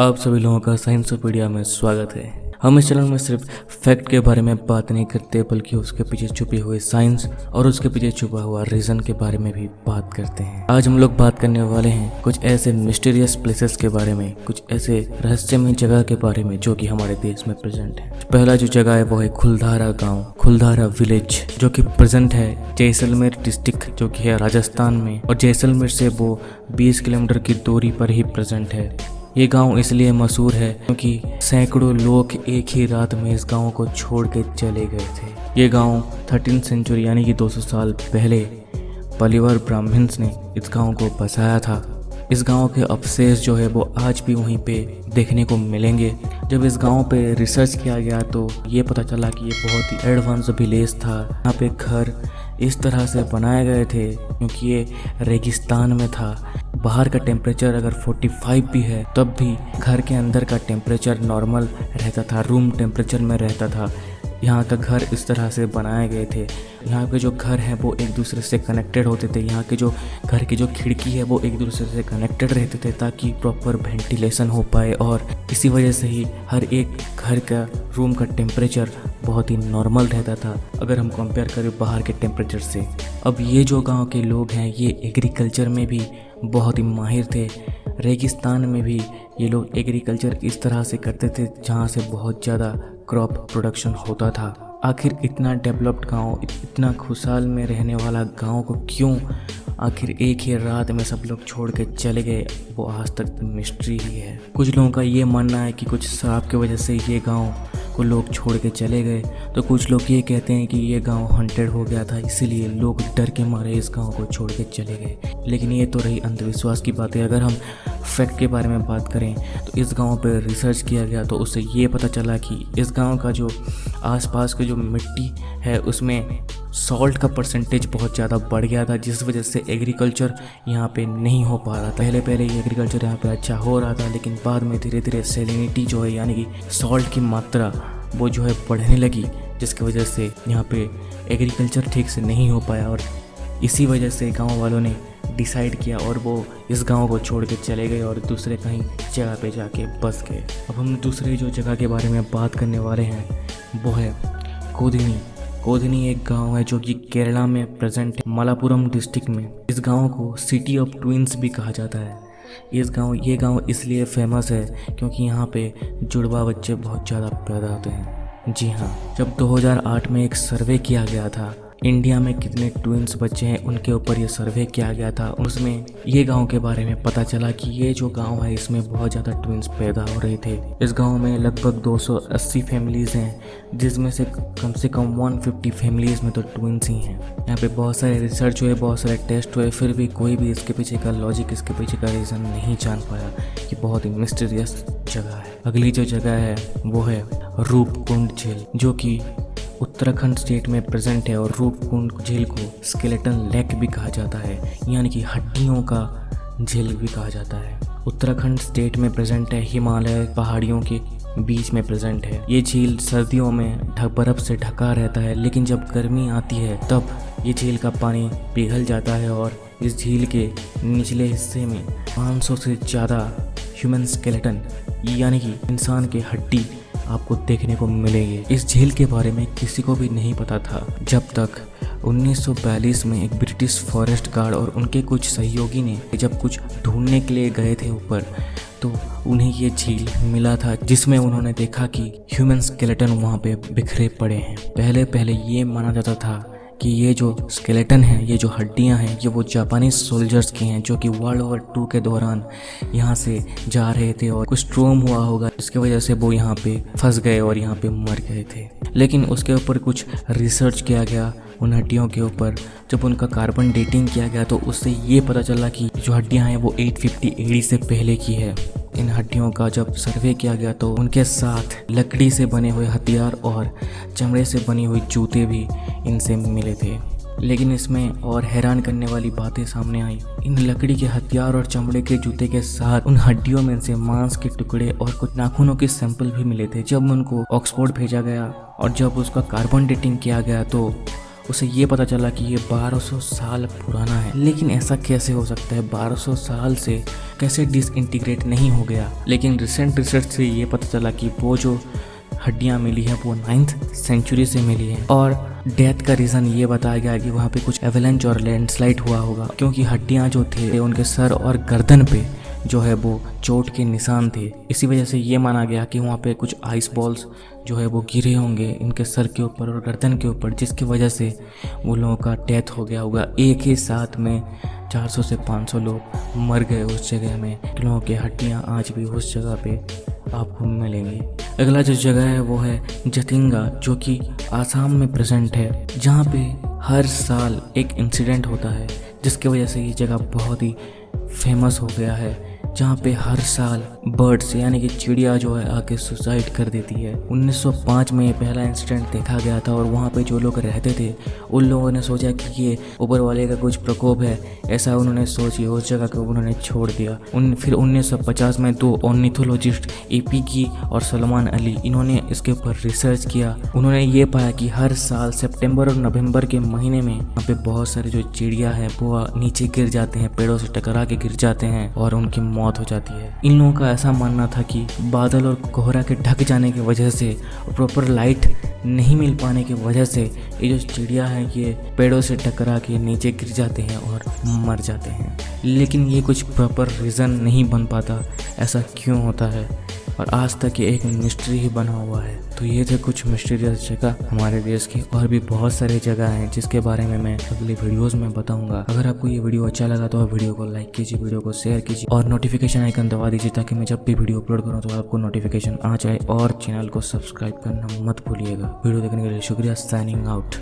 आप सभी लोगों का साइंसोपीडिया में स्वागत है। हम इस चैनल में सिर्फ फैक्ट के बारे में बात नहीं करते, बल्कि उसके पीछे छुपी हुई साइंस और उसके पीछे छुपा हुआ रीज़न के बारे में भी बात करते हैं। आज हम लोग बात करने वाले हैं कुछ ऐसे मिस्टीरियस प्लेसेस के बारे में, कुछ ऐसे रहस्यमय जगह के बारे में जो कि हमारे देश में प्रेजेंट है। पहला जो जगह है वो है खुलधारा गाँव, खुलधारा विलेज, जो कि प्रेजेंट है जैसलमेर डिस्ट्रिक्ट, जो कि है राजस्थान में, और जैसलमेर से वो 20 किलोमीटर की दूरी पर ही प्रेजेंट है। ये गांव इसलिए मशहूर है क्योंकि सैकड़ों लोग एक ही रात में इस गांव को छोड़ के चले गए थे। ये गांव 13वीं सेंचुरी यानी कि 200 साल पहले पलिवर ब्राह्मण्स ने इस गांव को बसाया था। इस गांव के अवशेष जो है वो आज भी वहीं पे देखने को मिलेंगे। जब इस गांव पे रिसर्च किया गया तो ये पता चला कि ये बहुत ही एडवांस विलेज था। यहाँ पे घर इस तरह से बनाए गए थे क्योंकि ये रेगिस्तान में था। बाहर का टेम्परेचर अगर 45 भी है तब भी घर के अंदर का टेम्परेचर नॉर्मल रहता था, रूम टेम्परेचर में रहता था। यहाँ का घर इस तरह से बनाए गए थे। यहाँ के जो घर हैं वो एक दूसरे से कनेक्टेड होते थे। यहाँ के जो घर की जो खिड़की है वो एक दूसरे से कनेक्टेड रहते थे ताकि प्रॉपर वेंटिलेशन हो पाए, और इसी वजह से ही हर एक घर का रूम का टेम्परेचर बहुत ही नॉर्मल रहता था अगर हम कंपेयर करें बाहर के टेम्परेचर से। अब ये जो गाँव के लोग हैं ये एग्रीकल्चर में भी बहुत ही माहिर थे। रेगिस्तान में भी ये लोग एग्रीकल्चर इस तरह से करते थे जहाँ से बहुत ज़्यादा क्रॉप प्रोडक्शन होता था। आखिर इतना डेवलप्ड गांव, इतना खुशहाल में रहने वाला गांव को क्यों आखिर एक ही रात में सब लोग छोड़ के चले गए, वो आज तक मिस्ट्री ही है। कुछ लोगों का ये मानना है कि कुछ श्राप की वजह से ये गांव को लोग छोड़ के चले गए, तो कुछ लोग ये कहते हैं कि ये गांव हॉन्टेड हो गया था, इसीलिए लोग डर के मारे इस गांव को छोड़ के चले गए। लेकिन ये तो रही अंधविश्वास की बात है। अगर हम फैक्ट के बारे में बात करें तो इस गांव पर रिसर्च किया गया तो उससे ये पता चला कि इस गांव का जो आसपास की जो मिट्टी है उसमें सॉल्ट का परसेंटेज बहुत ज़्यादा बढ़ गया था, जिस वजह से एग्रीकल्चर यहाँ पे नहीं हो पा रहा था। पहले ये एग्रीकल्चर यहाँ पे अच्छा हो रहा था, लेकिन बाद में धीरे धीरे सैलिनिटी जो है यानी कि सॉल्ट की मात्रा वो जो है बढ़ने लगी, जिसकी वजह से यहाँ पे एग्रीकल्चर ठीक से नहीं हो पाया, और इसी वजह से गाँव वालों ने डिसाइड किया और वो इस गांव को छोड़ के चले गए और दूसरे कहीं जगह पे जाके बस गए। अब हम दूसरे जो जगह के बारे में बात करने वाले हैं वो है कोदिनी। कोदिनी एक गांव है जो कि केरला में प्रेजेंट है, मलापुरम डिस्ट्रिक्ट में। इस गांव को सिटी ऑफ ट्विंस भी कहा जाता है। ये गांव इसलिए फेमस है क्योंकि यहाँ पे जुड़वा बच्चे बहुत ज़्यादा पैदा होते हैं। जी हाँ, जब 2008 में एक सर्वे किया गया था इंडिया में कितने ट्विंस बच्चे हैं उनके ऊपर ये सर्वे किया गया था, उसमें ये गांव के बारे में पता चला कि ये जो गांव है इसमें बहुत ज़्यादा ट्विंस पैदा हो रहे थे। इस गांव में लगभग 280 फैमिलीज़ हैं, जिसमें से कम 150 फैमिलीज़ में तो ट्विंस ही हैं। यहाँ पे बहुत सारे रिसर्च हुए, बहुत सारे टेस्ट हुए, फिर भी कोई भी इसके पीछे का लॉजिक, इसके पीछे का रीज़न नहीं जान पाया। कि बहुत ही मिस्टीरियस जगह है। अगली जो जगह है वो है रूपकुंड झील, जो कि उत्तराखंड स्टेट में प्रेजेंट है, और रूपकुंड झील को स्केलेटन लेक भी कहा जाता है, यानी कि हड्डियों का झील भी कहा जाता है। उत्तराखंड स्टेट में प्रेजेंट है, हिमालय पहाड़ियों के बीच में प्रेजेंट है। ये झील सर्दियों में बर्फ से ढका रहता है, लेकिन जब गर्मी आती है तब ये झील का पानी पिघल जाता है और इस झील के निचले हिस्से में 500 से ज़्यादा ह्यूमन स्केलेटन यानी कि इंसान के हड्डी आपको देखने को मिलेंगे। इस झील के बारे में किसी को भी नहीं पता था जब तक 1942 में एक ब्रिटिश फॉरेस्ट गार्ड और उनके कुछ सहयोगी ने जब कुछ ढूंढने के लिए गए थे ऊपर, तो उन्हें ये झील मिला था जिसमें उन्होंने देखा कि ह्यूमन स्केलेटन वहाँ पे बिखरे पड़े हैं। पहले ये माना जाता था कि ये जो स्केलेटन है, ये जो हड्डियां हैं, ये वो जापानीज सोल्जर्स की हैं जो कि वर्ल्ड वॉर 2 के दौरान यहाँ से जा रहे थे और कुछ स्ट्रॉम हुआ होगा, इसकी वजह से वो यहाँ पे फंस गए और यहाँ पे मर गए थे। लेकिन उसके ऊपर कुछ रिसर्च किया गया उन हड्डियों के ऊपर। जब उनका कार्बन डेटिंग किया गया तो उससे ये पता चला कि जो हड्डियाँ हैं वो 850 AD से पहले की है। इन हड्डियों का जब सर्वे किया गया तो उनके साथ लकड़ी से बने हुए हथियार और चमड़े से बनी हुई जूते भी इनसे मिले थे। लेकिन इसमें और हैरान करने वाली बातें सामने आई। इन लकड़ी के हथियार और चमड़े के जूते के साथ उन हड्डियों में से मांस के टुकड़े और कुछ नाखूनों के सैंपल भी मिले थे। जब उनको ऑक्सफोर्ड भेजा गया और जब उसका कार्बन डेटिंग किया गया तो उसे ये पता चला कि ये 1200 साल पुराना है। लेकिन ऐसा कैसे हो सकता है, 1200 साल से कैसे डिसइंटीग्रेट नहीं हो गया। लेकिन रिसेंट रिसर्च से ये पता चला कि वो जो हड्डियाँ मिली हैं वो 9th सेंचुरी से मिली हैं। और डेथ का रीज़न ये बताया गया कि वहाँ पे कुछ एवलेंच और लैंडस्लाइड हुआ होगा, क्योंकि हड्डियाँ जो थे उनके सर और गर्दन पे जो है वो चोट के निशान थे। इसी वजह से ये माना गया कि वहाँ पे कुछ आइस बॉल्स जो है वो गिरे होंगे इनके सर के ऊपर और गर्दन के ऊपर, जिसकी वजह से वो लोगों का डेथ हो गया होगा। एक ही साथ में 400 से 500 लोग मर गए उस जगह में। लोगों की हड्डियाँ आज भी उस जगह पे आपको मिलेंगी। अगला जो जगह है वो है जतिंगा, जो कि आसाम में प्रेजेंट है, जहाँ पे हर साल एक इंसिडेंट होता है जिसकी वजह से ये जगह बहुत ही फेमस हो गया है, जहाँ पे हर साल बर्ड्स यानी कि चिड़िया जो है आके सुसाइड कर देती है। 1905 में पहला इंसिडेंट देखा गया था और वहाँ पे जो लोग रहते थे उन लोगों ने सोचा कि ये ऊपर वाले का कुछ प्रकोप है, ऐसा उन्होंने सोची, उस जगह को उन्होंने छोड़ दिया। फिर 1950 में दो ऑर्निथोलॉजिस्ट AP की और सलमान अली, इन्होंने इसके ऊपर रिसर्च किया। उन्होंने ये पाया कि हर साल सितंबर और नवंबर के महीने में यहाँ पे बहुत सारे जो चिड़िया है वो नीचे गिर जाते हैं, पेड़ों से टकरा के गिर जाते हैं और उनकी मौत हो जाती है। इन लोगों का ऐसा मानना था कि बादल और कोहरा के ढक जाने की वजह से और प्रॉपर लाइट नहीं मिल पाने की वजह से ये जो चिड़िया है ये पेड़ों से टकरा के नीचे गिर जाते हैं और मर जाते हैं। लेकिन ये कुछ प्रॉपर रीज़न नहीं बन पाता ऐसा क्यों होता है, और आज तक ये एक मिस्ट्री ही बना हुआ है। तो ये थे कुछ मिस्टीरियस जगह हमारे देश की, और भी बहुत सारी जगह हैं जिसके बारे में मैं अगली वीडियोस में बताऊंगा। अगर आपको ये वीडियो अच्छा लगा तो आप वीडियो को लाइक कीजिए, वीडियो को शेयर कीजिए और नोटिफिकेशन आइकन दबा दीजिए ताकि मैं जब भी वीडियो अपलोड करूँ तो आपको नोटिफिकेशन आ जाए। और चैनल को सब्सक्राइब करना मत भूलिएगा। वीडियो देखने के लिए शुक्रिया। Signing out.